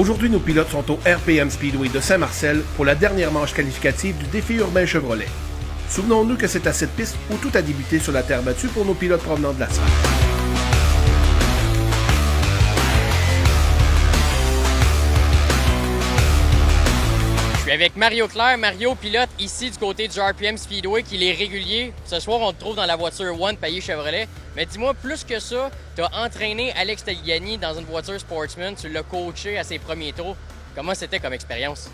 Aujourd'hui, nos pilotes sont au RPM Speedway de Saint-Marcel pour la dernière manche qualificative du défi urbain Chevrolet. Souvenons-nous que c'est à cette piste où tout a débuté sur la terre battue pour nos pilotes provenant de l'asphalte. Je suis avec Mario Claire. Mario, pilote ici du côté du RPM Speedway, qui est régulier. Ce soir, on te trouve dans la voiture One payée Chevrolet. Mais dis-moi, plus que ça, tu as entraîné Alex Tagliani dans une voiture Sportsman. Tu l'as coaché à ses premiers tours. Comment c'était comme expérience?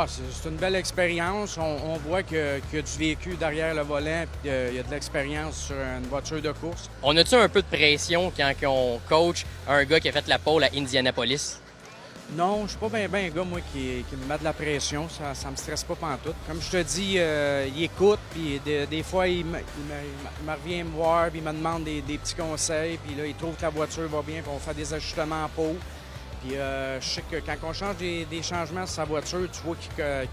C'est une belle expérience. On voit qu'il y a du vécu derrière le volant, puis il y a de l'expérience sur une voiture de course. On a-tu un peu de pression quand on coach un gars qui a fait la pole à Indianapolis? Non, je suis pas bien un gars, moi, qui me met de la pression. Ça me stresse pas pantoute. Comme je te dis, il écoute, puis des fois, il me revient me voir, puis il me demande des petits conseils, puis là, il trouve que la voiture va bien, puis on fait des ajustements en pot. Puis je sais que quand on change des changements sur sa voiture, tu vois qu'il a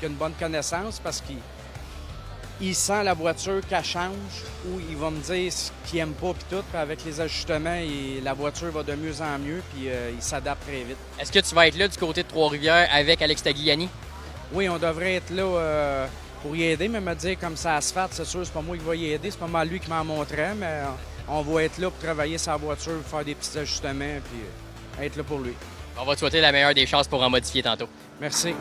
une bonne connaissance parce qu'il sent la voiture qu'elle change ou il va me dire ce qu'il n'aime pas puis tout. Puis avec les ajustements, la voiture va de mieux en mieux puis il s'adapte très vite. Est-ce que tu vas être là du côté de Trois-Rivières avec Alex Tagliani? Oui, on devrait être là pour y aider, mais me dire comme ça asphalte, c'est sûr, c'est pas moi qui va y aider, c'est pas mal lui qui m'en montrait, mais on va être là pour travailler sa voiture, faire des petits ajustements puis être là pour lui. On va te souhaiter la meilleure des chances pour en modifier tantôt. Merci.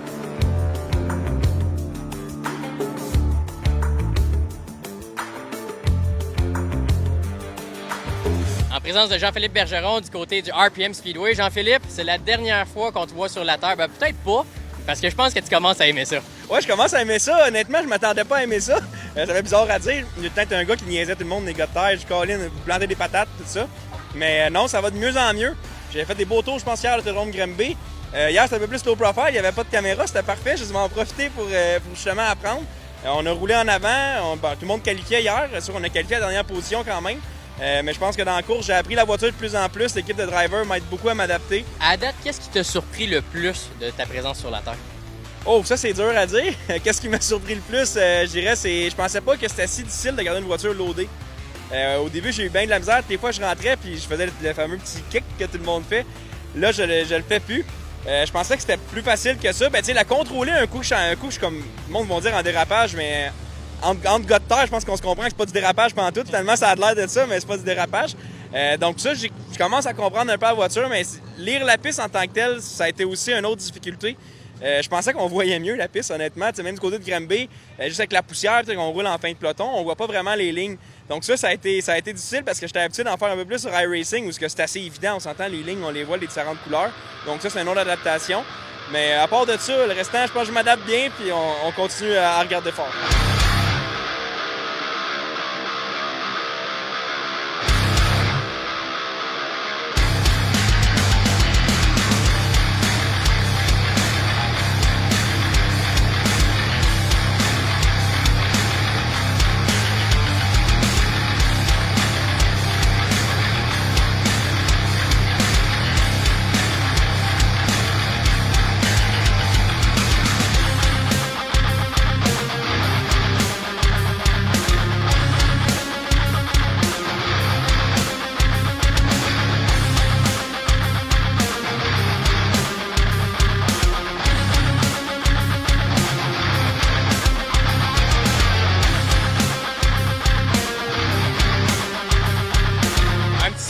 En présence de Jean-Philippe Bergeron du côté du RPM Speedway. Jean-Philippe, c'est la dernière fois qu'on te voit sur la terre. Ben, peut-être pas, parce que je pense que tu commences à aimer ça. Ouais, je commence à aimer ça. Honnêtement, je m'attendais pas à aimer ça. Ça fait bizarre à dire. Il y a peut-être un gars qui niaisait tout le monde, les gars de terre. Je colline, vous plantez des patates, tout ça. Mais non, ça va de mieux en mieux. J'ai fait des beaux tours, je pense, hier, à l'autodrome Granby. Hier, c'était un peu plus low profile, il n'y avait pas de caméra, c'était parfait. Je vais en profiter pour justement apprendre. On a roulé en avant, tout le monde qualifiait hier. C'est sûr qu'on a qualifié à la dernière position quand même. Mais je pense que dans la course, j'ai appris la voiture de plus en plus. L'équipe de drivers m'aide beaucoup à m'adapter. À date, qu'est-ce qui t'a surpris le plus de ta présence sur la Terre? Oh, ça, c'est dur à dire. Qu'est-ce qui m'a surpris le plus, je dirais, je pensais pas que c'était si difficile de garder une voiture loadée. Au début, j'ai eu bien de la misère. Des fois, je rentrais puis je faisais le fameux petit kick que tout le monde fait. Là, je le fais plus. Je pensais que c'était plus facile que ça. Ben, tu sais, la contrôler un coup, je suis comme, le monde va dire en dérapage, mais entre gars de terre, je pense qu'on se comprend que c'est pas du dérapage pendant tout. Tellement ça a l'air de ça, mais c'est pas du dérapage. Donc ça, je commence à comprendre un peu la voiture, mais lire la piste en tant que telle, ça a été aussi une autre difficulté. Je pensais qu'on voyait mieux la piste, honnêtement. T'sais, même du côté de Granby, juste avec la poussière, on roule en fin de peloton, on voit pas vraiment les lignes. Donc ça a été difficile parce que j'étais habitué d'en faire un peu plus sur iRacing où c'est assez évident, on s'entend, les lignes, on les voit, les différentes couleurs. Donc ça, c'est une autre adaptation. Mais à part de ça, le restant, je pense que je m'adapte bien puis on continue à regarder fort.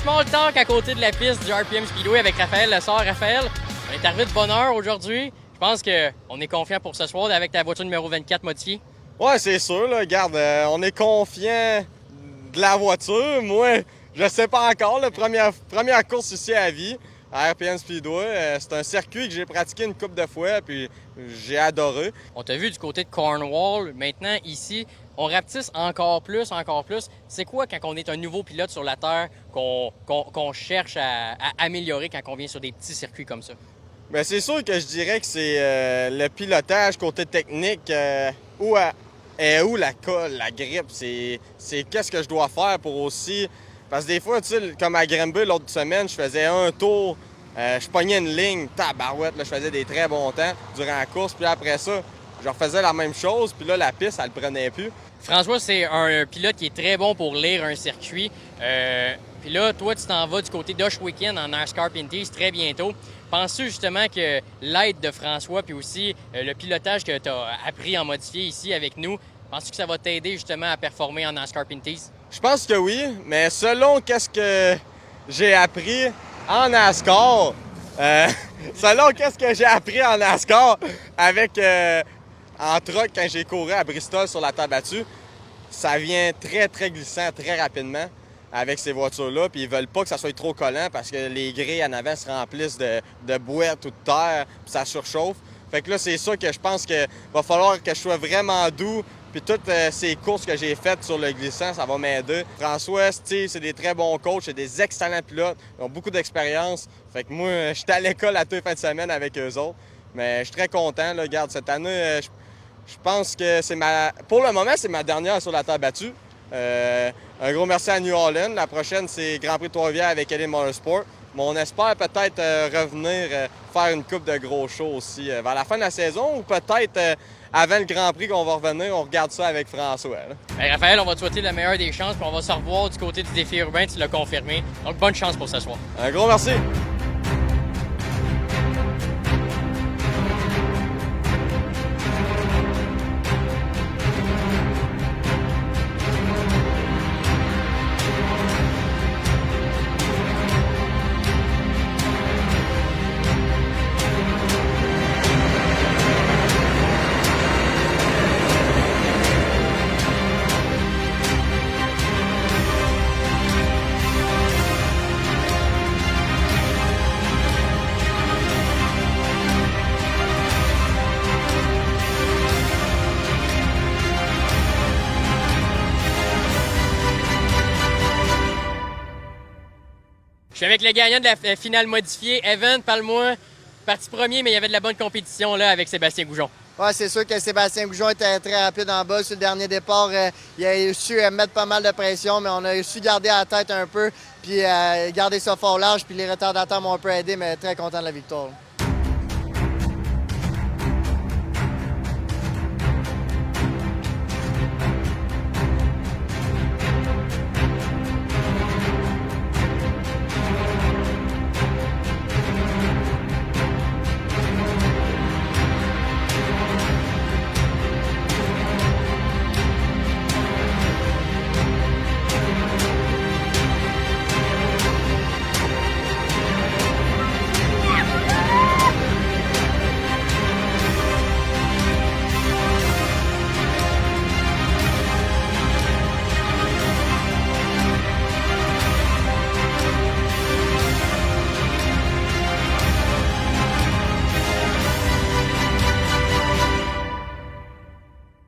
Small talk à côté de la piste du RPM Speedway avec Raphaël Lessard. Raphaël, on est arrivé de bonne heure aujourd'hui. Je pense qu'on est confiant pour ce soir avec ta voiture numéro 24 modifiée. Ouais, c'est sûr. Là. Regarde, on est confiant de la voiture. Moi, je sais pas encore. La première course ici à vie, à RPM Speedway. C'est un circuit que j'ai pratiqué une couple de fois, puis j'ai adoré. On t'a vu du côté de Cornwall. Maintenant, ici, on rapetisse encore plus. C'est quoi quand on est un nouveau pilote sur la Terre qu'on cherche à améliorer quand on vient sur des petits circuits comme ça? Bien, c'est sûr que je dirais que c'est le pilotage côté technique, où la colle, la grippe, c'est qu'est-ce que je dois faire pour aussi... Parce que des fois, tu sais, comme à Granby l'autre semaine, je faisais un tour, je pognais une ligne, tabarouette, là, je faisais des très bons temps durant la course, puis après ça, je refaisais la même chose, puis là, la piste, elle le prenait plus. François, c'est un pilote qui est très bon pour lire un circuit. Puis là, toi, tu t'en vas du côté d'Oshweekend en NASCAR Pinties très bientôt. Penses-tu justement que l'aide de François puis aussi le pilotage que tu as appris en modifié ici avec nous, penses-tu que ça va t'aider justement à performer en NASCAR Pinties? Je pense que oui, mais selon qu'est-ce que j'ai appris en NASCAR, avec en truck quand j'ai couru à Bristol sur la terre battue, ça vient très, très glissant très rapidement avec ces voitures-là. Puis ils veulent pas que ça soit trop collant parce que les grilles en avant se remplissent de boîtes ou de terre, puis ça surchauffe. Fait que là, c'est ça que je pense qu'il va falloir que je sois vraiment doux. Puis toutes ces courses que j'ai faites sur le glissant, ça va m'aider. François, Steve, c'est des très bons coachs, c'est des excellents pilotes. Ils ont beaucoup d'expérience. Fait que moi, je suis à l'école à tous les fins de semaine avec eux autres. Mais je suis très content. Là. Regarde, cette année, je pense que pour le moment, c'est ma dernière sur la terre battue. Un gros merci à New Holland. La prochaine, c'est Grand Prix de Trois-Rivières avec Elite Motorsport. Mais on espère peut-être revenir faire une coupe de gros shows aussi vers la fin de la saison ou peut-être avant le Grand Prix qu'on va revenir, on regarde ça avec François. Bien, Raphaël, on va te souhaiter la meilleure des chances puis on va se revoir du côté du défi urbain, tu l'as confirmé. Donc bonne chance pour ce soir. Un gros merci! Je suis avec le gagnant de la finale modifiée. Evan, parle-moi. Parti premier, mais il y avait de la bonne compétition là avec Sébastien Goujon. Oui, c'est sûr que Sébastien Goujon était très rapide en bas. Sur le dernier départ, il a su mettre pas mal de pression, mais on a su garder la tête un peu, puis garder ça fort large, puis les retardateurs m'ont un peu aidé, mais très content de la victoire.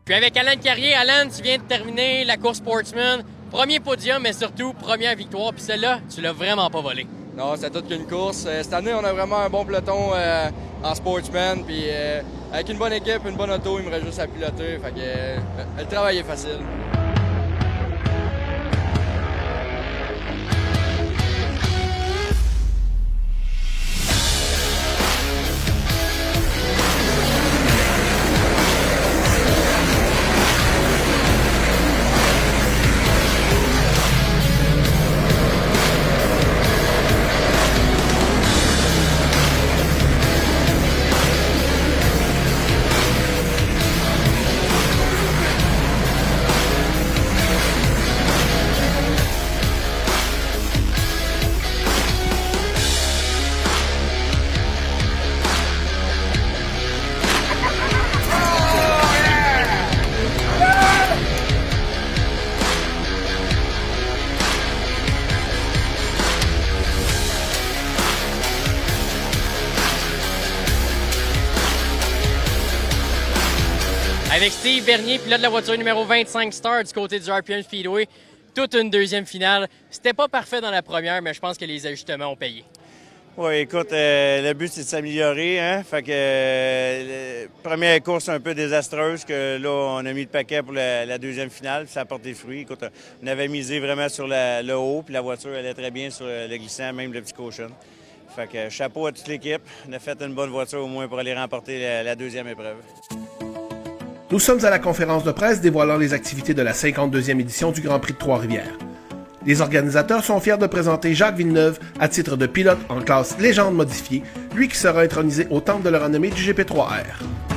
Puis avec Alan Carrier. Alan, tu viens de terminer la course Sportsman. Premier podium, mais surtout première victoire. Puis celle-là, tu l'as vraiment pas volée. Non, c'est toute qu'une course. Cette année, on a vraiment un bon peloton en Sportsman. Puis avec une bonne équipe, une bonne auto, il me reste juste à piloter. Fait que le travail est facile. Avec Steve Bernier, pilote de la voiture numéro 25 Star du côté du RPM Speedway, toute une deuxième finale. C'était pas parfait dans la première, mais je pense que les ajustements ont payé. Oui, écoute, le but, c'est de s'améliorer. Hein? Fait que première course un peu désastreuse, que là, on a mis le paquet pour la deuxième finale, puis ça a porté fruit. Écoute, on avait misé vraiment sur le haut, puis la voiture allait très bien sur le glissant, même le petit caution. Fait que chapeau à toute l'équipe. On a fait une bonne voiture au moins pour aller remporter la deuxième épreuve. Nous sommes à la conférence de presse dévoilant les activités de la 52e édition du Grand Prix de Trois-Rivières. Les organisateurs sont fiers de présenter Jacques Villeneuve à titre de pilote en classe légende modifiée, lui qui sera intronisé au temple de la renommée du GP3R.